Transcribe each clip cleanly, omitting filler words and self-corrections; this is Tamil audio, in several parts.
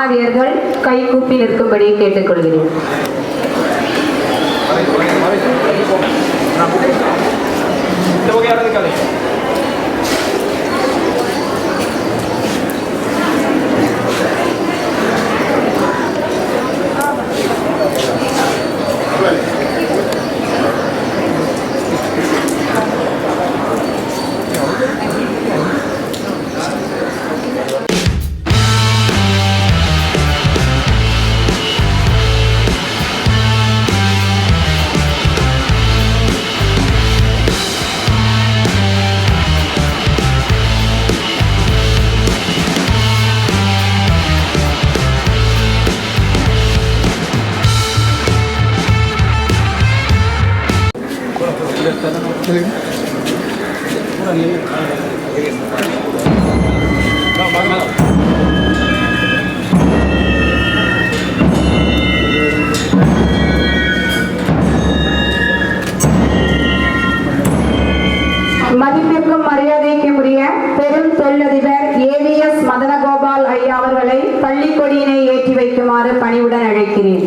மாணவியர்கள் கைகூப்பி நிற்கும்படி கேட்டுக்கொள்கிறேன். மதிப்பிற்கும் மரியாதைக்கும் உரிய பெரும் தொழிலதிபர் AVS மதனகோபால் ஐயா அவர்களை பள்ளி கொடியினை ஏற்றி வைக்குமாறு பணிவுடன் அழைக்கிறேன்.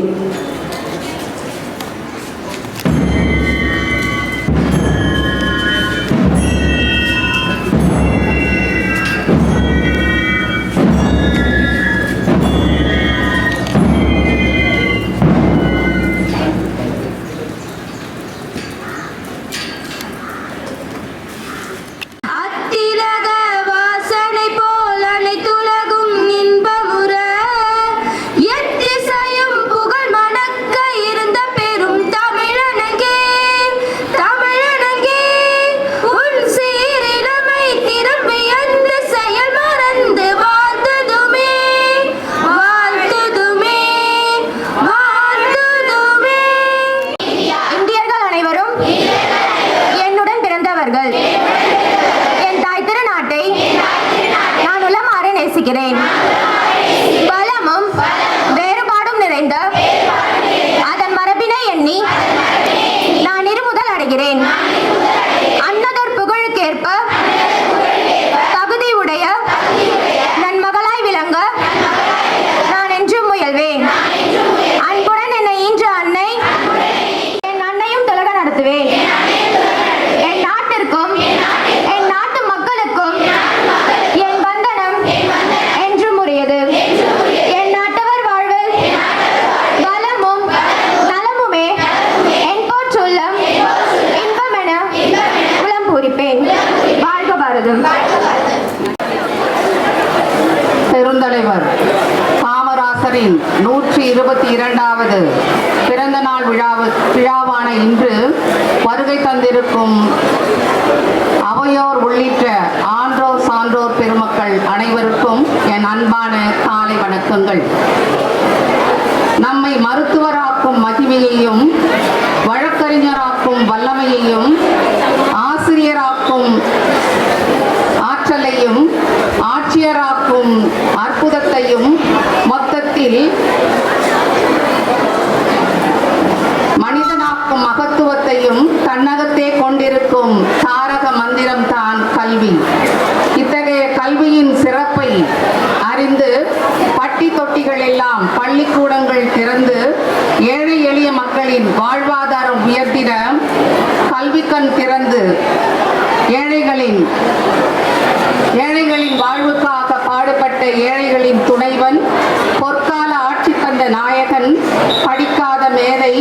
என் தாய் திருநாட்டை நான் உளமாற நேசிக்கிறேன். பலமும் வேறுபாடும் நிறைந்த அதன் மரபினை எண்ணி நான் இருமுதல் அடைகிறேன். அன்னதர் புகழுக்கேற்ப தகுதி உடைய நன்மகளாய் விளங்க நான் என்றும் முயல்வேன். அன்புடன் என்னை ஈன்ற அன்னை என் அன்னையும் திலக நடத்துவேன். என் நாட்டிற்கும் என் நாட்டு மக்களுக்கும் என் வந்தனம் என்றும் உரியது. என் நாட்டவர் வாழ்வில் வளமும் நலமுமே என் போற்றுள்ளம் இன்பமென உளம் பூரிப்பேன். வாழ்க பாரதம். பெருந்தலைவர் காமராசரின் 122வது பிறந்த நாள் விழாவான இன்று வருகை தந்திருக்கும் அவையோர் உள்ளிட்ட ஆன்றோர் சான்றோர் பெருமக்கள் அனைவருக்கும் என் அன்பான காலை வணக்கங்கள். நம்மை மருத்துவராக்கும் மகிமையையும் வழக்கறிஞராக்கும் வல்லமையையும் ஆசிரியராக்கும் ஆற்றலையும் ஆட்சியராக்கும் அற்புதத்தையும் மொத்தத்தில் மனிதனாக்கும் மகத்துவத்தையும் தன்னகத்தே கொண்டிருக்கும் தாரக மந்திரம் தான் கல்வி. இத்தகைய கல்வியின் சிறப்பை அறிந்து பட்டி தொட்டிகள் எல்லாம் பள்ளிக்கூடங்கள் திறந்து ஏழை எளிய மக்களின் வாழ்வாதாரம் உயர்த்திட கல்விக்கண் திறந்து ஏழைகளின் வாழ்வுக்காக பாடுபட்ட ஏழைகளின் துணைவன், பொற்கால ஆட்சி தந்த நாயகன், படிக்காத மேதை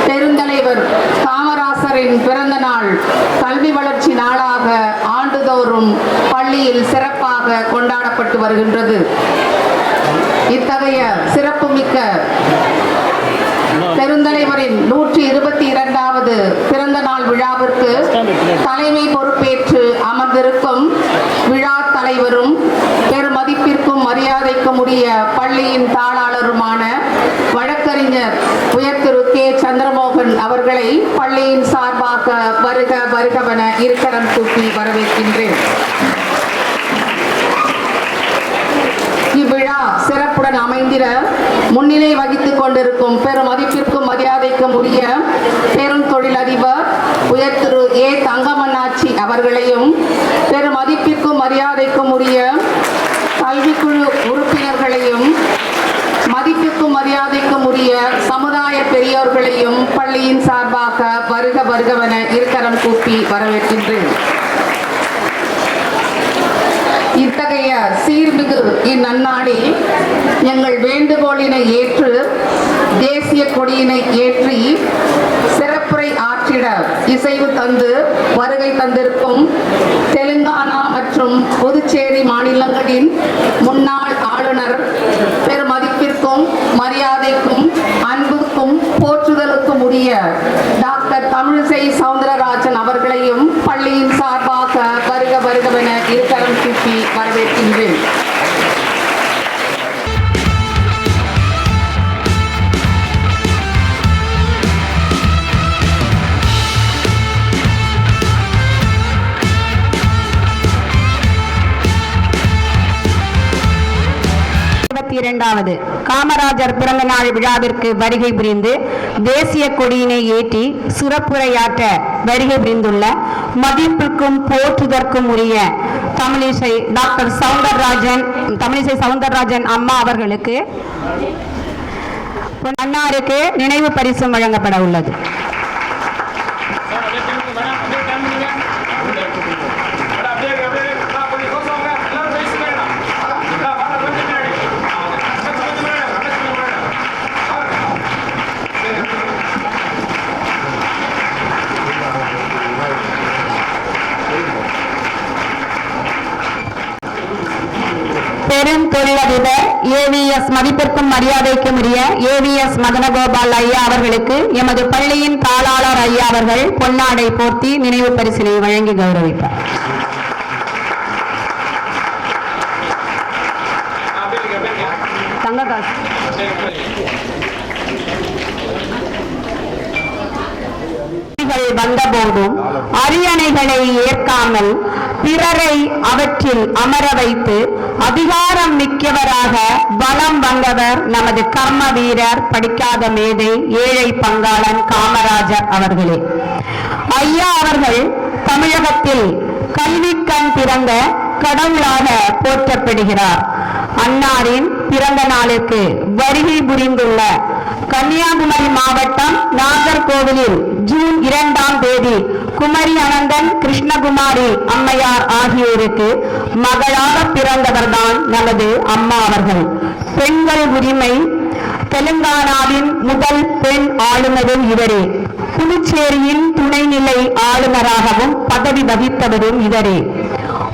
பெருந்தலைவர் காமராசரின் பிறந்த நாள் கல்வி வளர்ச்சி நாளாக ஆண்டுதோறும் பள்ளியில் சிறப்பாக கொண்டாடப்பட்டு வருகின்றது. இத்தகைய சிறப்புமிக்க பெருந்தலைவரின் 122வது பிறந்த நாள் விழாவிற்கு தலைமை பொறுப்பேற்று அமர்ந்திருக்கும் விழா தலைவரும் பெருமதிப்பிற்கும் மரியாதைக்கும் உரிய பள்ளியின் தாளாளருமான வழக்கறிஞர் உயர் திரு K. சந்திரமோகன் அவர்களை பள்ளியின் சார்பாக வருக வருகவென இருக்கரம் தூக்கி வரவேற்கின்றேன். இவ்விழா சிறப்புடன் அமைந்திட முன்னிலை வகித்துக் கொண்டிருக்கும் பெருமதிப்பிற்கும் மரியாதைக்கும் உரிய பெரும் தொழிலதிபர் உயர் திரு A. தங்கமண்ணாச்சி அவர்களையும் பெருமதிப்பிற்கும் மரியாதைக்கும் உரிய கல்விக்குழு உறுப்பினர்களையும் பெரியோர்களையும் பள்ளியின் சார்பாக வருக வருகவென இருக்கரம் கூப்பி வரவேற்கின்றேன். இத்தகைய சீர்மிகு இந்நன்னாளில் எங்கள் வேண்டுகோளினை ஏற்று தேசிய கொடியினை ஏற்றி சிறப்புரை ஆற்றிட இசைவு தந்து வருகை தந்திருக்கும் தெலுங்கானா மற்றும் புதுச்சேரி மாநிலங்களின் முன்னாள் ஆளுநர் பெருமதிப்பிற்கும் மரியாதைக்கும் அன்புக்கும் போற்றுதலுக்கும் உரிய டாக்டர் தமிழிசை சவுந்தரராஜன் அவர்களையும் பள்ளியின் சார்பாக வருக வருகவென இருக்கரம் கூப்பி வரவேற்கின்றேன். இரண்டாவது காமராஜர் பிறந்த நாள் விழாவிற்கு வருகை புரிந்து தேசிய கொடியினை ஏற்றி சிறப்புரையாற்ற வருகை புரிந்துள்ள மதிப்பிற்கும் போற்றுதற்கும் உரிய தமிழிசை டாக்டர் சவுந்தரராஜன் அம்மா அவர்களுக்கு அன்னாருக்கு நினைவு பரிசு வழங்கப்பட உள்ளது. பெரும் தொழிலதிபர் ஏவிஎஸ் மதிப்பிற்கும் மரியாதைக்கும் உரிய ஏவிஎஸ் மதனகோபால் ஐயா அவர்களுக்கு எமது பள்ளியின் தாளாளர் ஐயா அவர்கள் பொன்னாடை போர்த்தி நினைவு பரிசினை வழங்கி கௌரவிப்பார். வந்தபோதும் அரியணைகளை ஏற்காமல் பிறரை அவற்றில் அமர வைத்து அதிகாரம் மிக்கவராக பலம் வந்தவர் நமது கர்ம வீரர், படிக்காத மேதை, ஏழை பங்காளன் காமராஜர் அவர்களே. ஐயா அவர்கள் தமிழகத்தில் கல்விக்கண் திறந்த கடவுளாக போற்றப்படுகிறார். அன்னாரின் பிறந்த நாளுக்கு வருகை புரிந்துள்ள கன்னியாகுமரி மாவட்டம் நாகர்கோவிலில் ஜூன் 2ஆம் தேதி குமரி அனந்தன், கிருஷ்ணகுமாரி அம்மையார் ஆகியோருக்கு மகளாக பிறந்தவர்தான் நமது அம்மா அவர்கள். பெண்கள் உரிமை தெலுங்கானாவின் முதல் பெண் ஆளுநரும் இவரே. புதுச்சேரியின் துணைநிலை ஆளுநராகவும் பதவி வகித்தவரும் இவரே.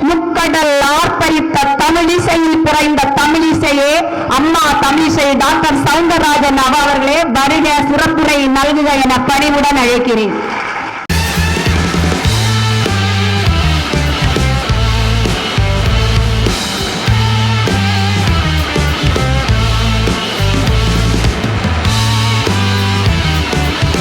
முக்கடல் ஆர்ப்பரித்த தமிழிசையில் புரைந்த தமிழிசையே அம்மா தமிழிசை டாக்டர் சவுந்தரராஜன் அவர்களே வருக சிறப்புரை நல்குக என பணிவுடன் அழைக்கிறேன்.